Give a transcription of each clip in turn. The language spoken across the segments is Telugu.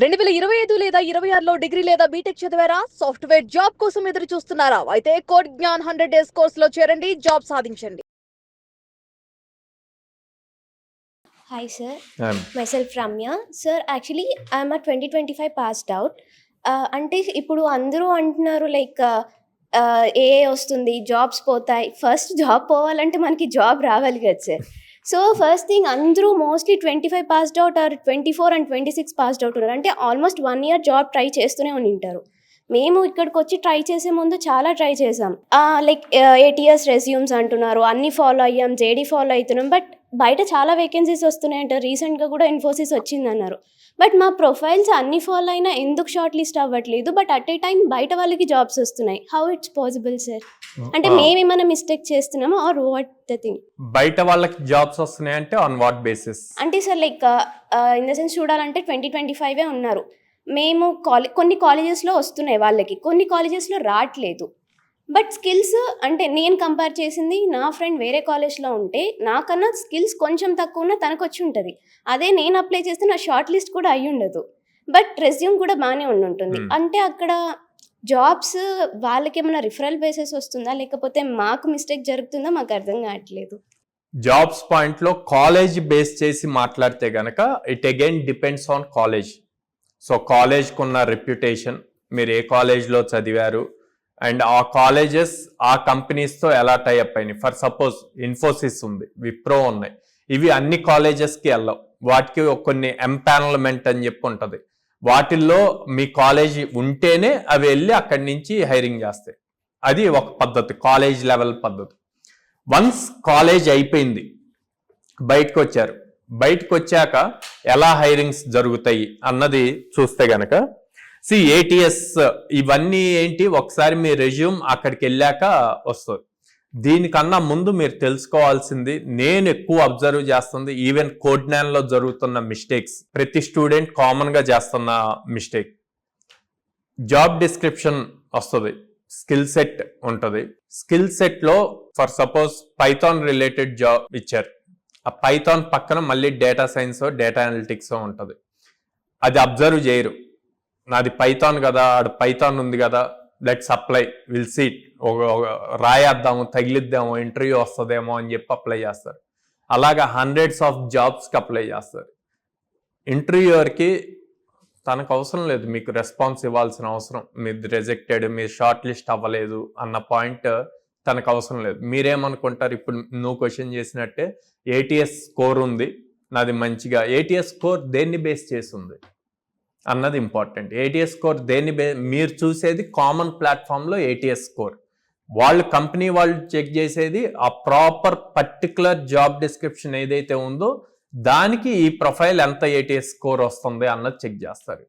2025 లేదా 26లో డిగ్రీ లేదా బీటెక్ చదివారా? సాఫ్ట్‌వేర్ జాబ్ కోసం ఎదురు చూస్తున్నారా? అయితే కోడ్ జ్ఞాన్ 100 డేస్ కోర్సులో చేరండి, జాబ్ సాధించండి. Hi sir, Um, myself Ramya. Sir, actually I'm a 2025 passed out. అంటే ఇప్పుడు అందరూ అంటున్నారు లైక్ ఏఐ వస్తుంది, జాబ్స్ పోతాయి. ఫస్ట్ జాబ్ పోవాలంటే మనకి జాబ్ రావాలి కదా సార్. సో ఫస్ట్ థింగ్ అందరూ mostly 25 passed out or 24 and 26 passed out ఉన్నారు. అంటే ఆల్మోస్ట్ 1 ఇయర్ జాబ్ ట్రై చేస్తూనే ఉంటారు. మేము ఇక్కడికి వచ్చి ట్రై చేసే ముందు చాలా ట్రై చేసాం. లైక్ ఏటీఎస్ రెజ్యూమ్స్ అంటున్నారు, అన్ని ఫాలో అయ్యాం, జేడీ ఫాలో అవుతున్నాం. బట్ బయట చాలా వేకెన్సీస్ వస్తున్నాయంట. రీసెంట్గా కూడా ఇన్ఫోసిస్ వచ్చిందన్నారు. బట్ మా ప్రొఫైల్స్ అన్ని ఫాలో అయినా ఎందుకు షార్ట్ లిస్ట్ అవ్వట్లేదు? బట్ అట్ ఏ టైం బయట వాళ్ళకి జాబ్స్ వస్తున్నాయి. How it's possible sir? అంటే మేమేమైనా మిస్టేక్ చేస్తున్నామా ఆర్ వాట్ ద థింగ్? బయట వాళ్ళకి జాబ్స్ వస్తున్నాయి అంటే ఆన్ వాట్ బేసిస్? అంటే sir like in the sense చూడాలంటే 2025 ఉన్నారు. మేము కొన్ని కాలేజెస్లో వస్తున్నాయి వాళ్ళకి, కొన్ని కాలేజెస్లో రావట్లేదు. బట్ స్కిల్స్ అంటే నేను కంపేర్ చేసింది నా ఫ్రెండ్ వేరే కాలేజ్లో ఉంటే నాకన్నా స్కిల్స్ కొంచెం తక్కువ ఉన్న తనకు వచ్చి ఉంటుంది. అదే నేను అప్లై చేస్తే నా షార్ట్ లిస్ట్ కూడా అయ్యి ఉండదు. బట్ రెజ్యూమ్ కూడా బాగానే ఉంటుంది. అంటే అక్కడ జాబ్స్ వాళ్ళకి ఏమైనా రిఫరల్ బేసిస్ వస్తుందా, లేకపోతే మాకు మిస్టేక్ జరుగుతుందా? మాకు అర్థం కావట్లేదు. జాబ్స్ పాయింట్లో కాలేజ్ బేస్ చేసి మాట్లాడితే గనక it again depends on college. So కాలేజ్కి ఉన్న రెప్యుటేషన్, మీరు ఏ కాలేజ్లో చదివారు, అండ్ ఆ కాలేజెస్ ఆ కంపెనీస్తో ఎలా టైఅప్ అయినాయి. ఫర్ సపోజ్ ఇన్ఫోసిస్ ఉంది, విప్రో ఉన్నాయి, ఇవి అన్ని కాలేజెస్కి వెళ్ళవు. వాటికి కొన్ని ఎంపానల్మెంట్ అని చెప్పి ఉంటుంది. వాటిల్లో మీ కాలేజ్ ఉంటేనే అవి వెళ్ళి అక్కడి నుంచి హైరింగ్ చేస్తాయి. అది ఒక పద్ధతి, కాలేజ్ లెవెల్ పద్ధతి. వన్స్ కాలేజ్ అయిపోయింది, బయటకు వచ్చారు, బయటకు వచ్చాక ఎలా హైరింగ్స్ జరుగుతాయి అన్నది చూస్తే గనక ఏటీఎస్ ఇవన్నీ ఏంటి, ఒకసారి మీ రెజ్యూమ్ అక్కడికి వెళ్ళాక వస్తుంది. దీనికన్నా ముందు మీరు తెలుసుకోవాల్సింది, నేను ఎక్కువ అబ్జర్వ్ చేస్తుంది ఈవెన్ కోడ్9లో జరుగుతున్న మిస్టేక్స్, ప్రతి స్టూడెంట్ కామన్గా చేస్తున్న మిస్టేక్. జాబ్ డిస్క్రిప్షన్ వస్తుంది, స్కిల్ సెట్ ఉంటుంది. స్కిల్ సెట్లో for suppose Python related job ఇచ్చారు, ఆ పైథాన్ పక్కన మళ్ళీ డేటా సైన్స్, డేటా అనలిటిక్స్ ఉంటుంది. అది అబ్జర్వ్ చేయరు. నాది పైథాన్ కదా, ఆడు పైథాన్ ఉంది కదా, లెట్స్ అప్లై, విల్ సీట్, రాయేద్దాము, తగిలిద్దాము, ఇంటర్వ్యూ వస్తుందేమో అని చెప్పి అప్లై చేస్తారు. అలాగా హండ్రెడ్స్ ఆఫ్ జాబ్స్కి అప్లై చేస్తారు. ఇంటర్వ్యూయర్కి తనకు అవసరం లేదు మీకు రెస్పాన్స్ ఇవ్వాల్సిన అవసరం, మీరు రిజెక్టెడ్, మీరు షార్ట్ లిస్ట్ అవ్వలేదు అన్న పాయింట్ తనకు అవసరం లేదు. మీరేమనుకుంటారు, ఇప్పుడు నువ్వు క్వశ్చన్ చేసినట్టే ఏటీఎస్ స్కోర్ ఉంది నాది మంచిగా, ఏటీఎస్ స్కోర్ దేన్ని బేస్ చేసి ఉంది అన్నది ఇంపార్టెంట్. ఏటీఎస్ స్కోర్ దేన్ని మీరు చూసేది కామన్ ప్లాట్ఫామ్లో ఏటీఎస్ స్కోర్, వాళ్ళు కంపెనీ వాళ్ళు చెక్ చేసేది ఆ ప్రాపర్ పర్టికులర్ జాబ్ డిస్క్రిప్షన్ ఏదైతే ఉందో దానికి ఈ ప్రొఫైల్ ఎంత ఏటీఎస్ స్కోర్ వస్తుంది అన్నది చెక్ చేస్తారు.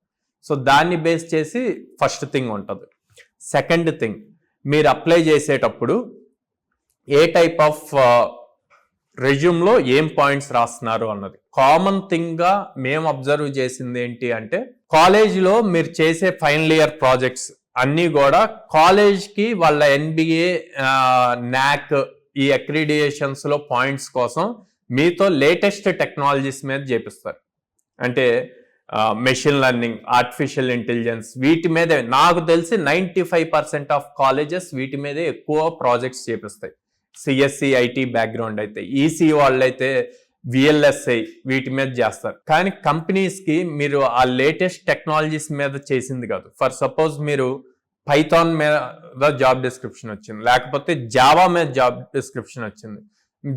సో దాన్ని బేస్ చేసి ఫస్ట్ థింగ్ ఉంటుంది. సెకండ్ థింగ్, మీరు అప్లై చేసేటప్పుడు ఏ టైప్ ఆఫ్ రెజ్యూమ్లో ఏం పాయింట్స్ రాస్తున్నారు అన్నది కామన్ థింగ్గా మేము అబ్జర్వ్ చేసింది ఏంటి అంటే, కాలేజ్లో మీరు చేసే ఫైనల్ ఇయర్ ప్రాజెక్ట్స్ అన్నీ కూడా కాలేజ్కి వాళ్ళ ఎన్బిఏ, నాక్ ఈ అక్రిడియేషన్స్లో పాయింట్స్ కోసం మీతో లేటెస్ట్ టెక్నాలజీస్ మీద చేపిస్తారు. అంటే మెషిన్ లెర్నింగ్, ఆర్టిఫిషియల్ ఇంటెలిజెన్స్, వీటి మీదే నాకు తెలిసి 95% ఆఫ్ కాలేజెస్ వీటి మీదే ఎక్కువ ప్రాజెక్ట్స్ చేపిస్తాయి. సిఎస్సి ఐటీ బ్యాక్గ్రౌండ్ అయితే, ఈసీ వాళ్ళైతే విఎల్ఎస్ఐ వీటి మీద చేస్తారు. కానీ కంపెనీస్కి మీరు ఆ లేటెస్ట్ టెక్నాలజీస్ మీద చేసింది కాదు. ఫర్ సపోజ్ మీరు పైథాన్ మీద జాబ్ డిస్క్రిప్షన్ వచ్చింది, లేకపోతే జావా మీద జాబ్ డిస్క్రిప్షన్ వచ్చింది,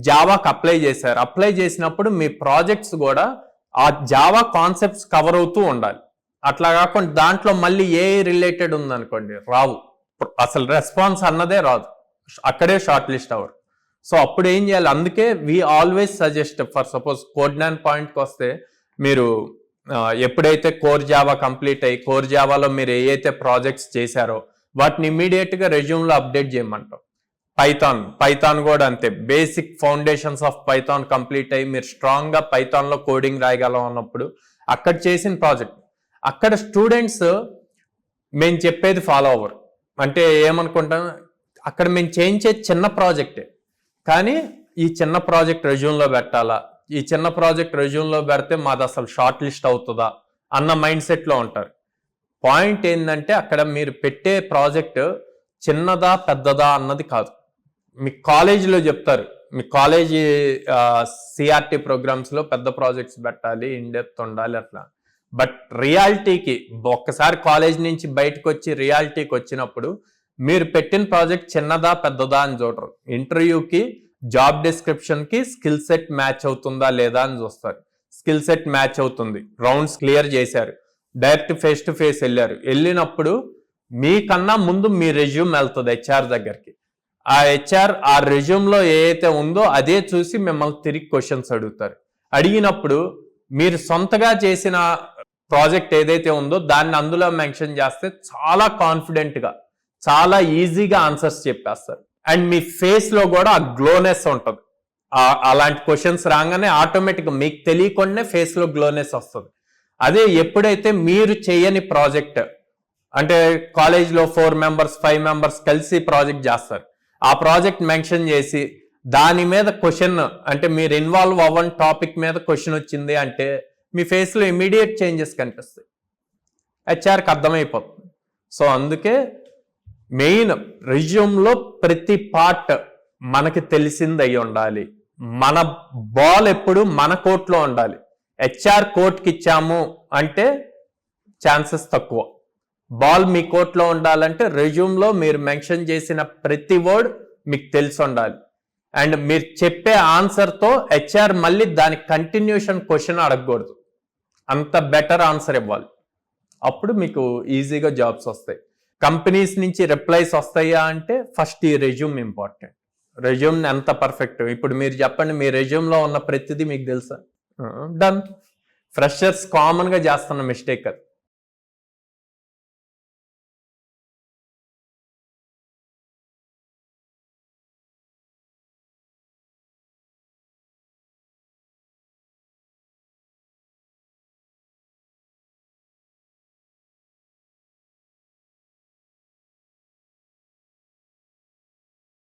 జావాకి అప్లై చేశారు. అప్లై చేసినప్పుడు మీ ప్రాజెక్ట్స్ కూడా ఆ జావా కాన్సెప్ట్స్ కవర్ అవుతూ ఉండాలి. అట్లా కాకుండా దాంట్లో మళ్ళీ ఏ రిలేటెడ్ ఉందనుకోండి, రావు, అసలు రెస్పాన్స్ అన్నదే రాదు, అక్కడే షార్ట్ లిస్ట్ అవ్వరు. సో అప్పుడు ఏం చేయాలి, అందుకే we always suggest, for suppose కోడ్9 పాయింట్కి వస్తే మీరు ఎప్పుడైతే కోర్ జావా కంప్లీట్ అయ్యి కోర్ జావాలో మీరు ఏవైతే ప్రాజెక్ట్స్ చేశారో వాటిని ఇమీడియట్గా రెజ్యూమ్లో అప్డేట్ చేయమంటాం. పైథాన్ కూడా అంతే, basic foundations of Python complete అయ్యి మీరు స్ట్రాంగ్గా పైథాన్లో కోడింగ్ రాయగలం అన్నప్పుడు అక్కడ చేసిన ప్రాజెక్ట్, అక్కడ స్టూడెంట్స్ మేము చెప్పేది ఫాలో అవ్వరు. అంటే ఏమనుకుంటాం, అక్కడ మేము చేయించేది చిన్న ప్రాజెక్టే, కానీ ఈ చిన్న ప్రాజెక్ట్ రెజ్యూమ్లో పెట్టాలా, ఈ చిన్న ప్రాజెక్ట్ రెజ్యూమ్లో పెడితే మాది అసలు షార్ట్ లిస్ట్ అవుతుందా అన్న మైండ్ సెట్లో ఉంటారు. పాయింట్ ఏంటంటే అక్కడ మీరు పెట్టే ప్రాజెక్ట్ చిన్నదా పెద్దదా అన్నది కాదు. మీ కాలేజీలో చెప్తారు, మీ కాలేజీ సిఆర్టీ ప్రోగ్రామ్స్లో పెద్ద ప్రాజెక్ట్స్ పెట్టాలి, ఇన్డెప్త్ ఉండాలి అట్లా. బట్ రియాలిటీకి ఒక్కసారి కాలేజ్ నుంచి బయటకు వచ్చి రియాలిటీకి వచ్చినప్పుడు మీరు పెట్టిన ప్రాజెక్ట్ చిన్నదా పెద్దదా అని చూడరు. ఇంటర్వ్యూకి జాబ్ డిస్క్రిప్షన్కి స్కిల్ సెట్ మ్యాచ్ అవుతుందా లేదా అని చూస్తారు. స్కిల్ సెట్ మ్యాచ్ అవుతుంది, రౌండ్స్ క్లియర్ చేశారు, డైరెక్ట్ ఫేస్ టు ఫేస్ వెళ్ళినప్పుడు మీకన్నా ముందు మీ రెజ్యూమ్ వెళ్తుంది హెచ్ఆర్ దగ్గరికి. ఆ హెచ్ఆర్ ఆ రెజ్యూమ్లో ఏదైతే ఉందో అదే చూసి మిమ్మల్ని తిరిగి క్వశ్చన్స్ అడుగుతారు. అడిగినప్పుడు మీరు సొంతగా చేసిన ప్రాజెక్ట్ ఏదైతే ఉందో దాన్ని అందులో మెన్షన్ చేస్తే చాలా కాన్ఫిడెంట్గా చాలా ఈజీగా ఆన్సర్స్ చెప్పేస్తారు. అండ్ మీ ఫేస్లో కూడా ఆ గ్లోనెస్ ఉంటుంది. అలాంటి క్వశ్చన్స్ రాగానే ఆటోమేటిక్గా మీకు తెలియకుండానే ఫేస్లో గ్లోనెస్ వస్తుంది. అదే ఎప్పుడైతే మీరు చేయని ప్రాజెక్ట్, అంటే కాలేజ్లో 4 members 5 members కలిసి ప్రాజెక్ట్ చేస్తారు, ఆ ప్రాజెక్ట్ మెన్షన్ చేసి దాని మీద క్వశ్చన్, అంటే మీరు ఇన్వాల్వ్ అవ్వని టాపిక్ మీద క్వశ్చన్ వచ్చింది అంటే మీ ఫేస్లో ఇమీడియట్ చేంజెస్ కనిపిస్తాయి, హెచ్ఆర్కి అర్థమైపోతుంది. సో అందుకే మెయిన్ రెజ్యూమ్లో ప్రతి పార్ట్ మనకి తెలిసింది అయి ఉండాలి. మన బాల్ ఎప్పుడు మన కోర్టులో ఉండాలి. హెచ్ఆర్ కోర్టుకి ఇచ్చాము అంటే ఛాన్సెస్ తక్కువ. బాల్ మీ కోర్టులో ఉండాలంటే రెజ్యూమ్లో మీరు మెన్షన్ చేసిన ప్రతి వర్డ్ మీకు తెలిసి ఉండాలి. అండ్ మీరు చెప్పే ఆన్సర్తో హెచ్ఆర్ మళ్ళీ దాని కంటిన్యూషన్ క్వశ్చన్ అడగకూడదు, అంత బెటర్ ఆన్సర్ ఇవ్వాలి. అప్పుడు మీకు ఈజీగా జాబ్స్ వస్తాయి. కంపెనీస్ నుంచి రిప్లైస్ వస్తాయా అంటే ఫస్ట్ ఈ రెజ్యూమ్ ఇంపార్టెంట్. రెజ్యూమ్ ఎంత పర్ఫెక్ట్, ఇప్పుడు మీరు చెప్పండి మీ రెజ్యూమ్లో ఉన్న ప్రతిదీ మీకు తెలుసా? డన్. ఫ్రెషర్స్ కామన్గా చేస్తున్న మిస్టేక్ అది.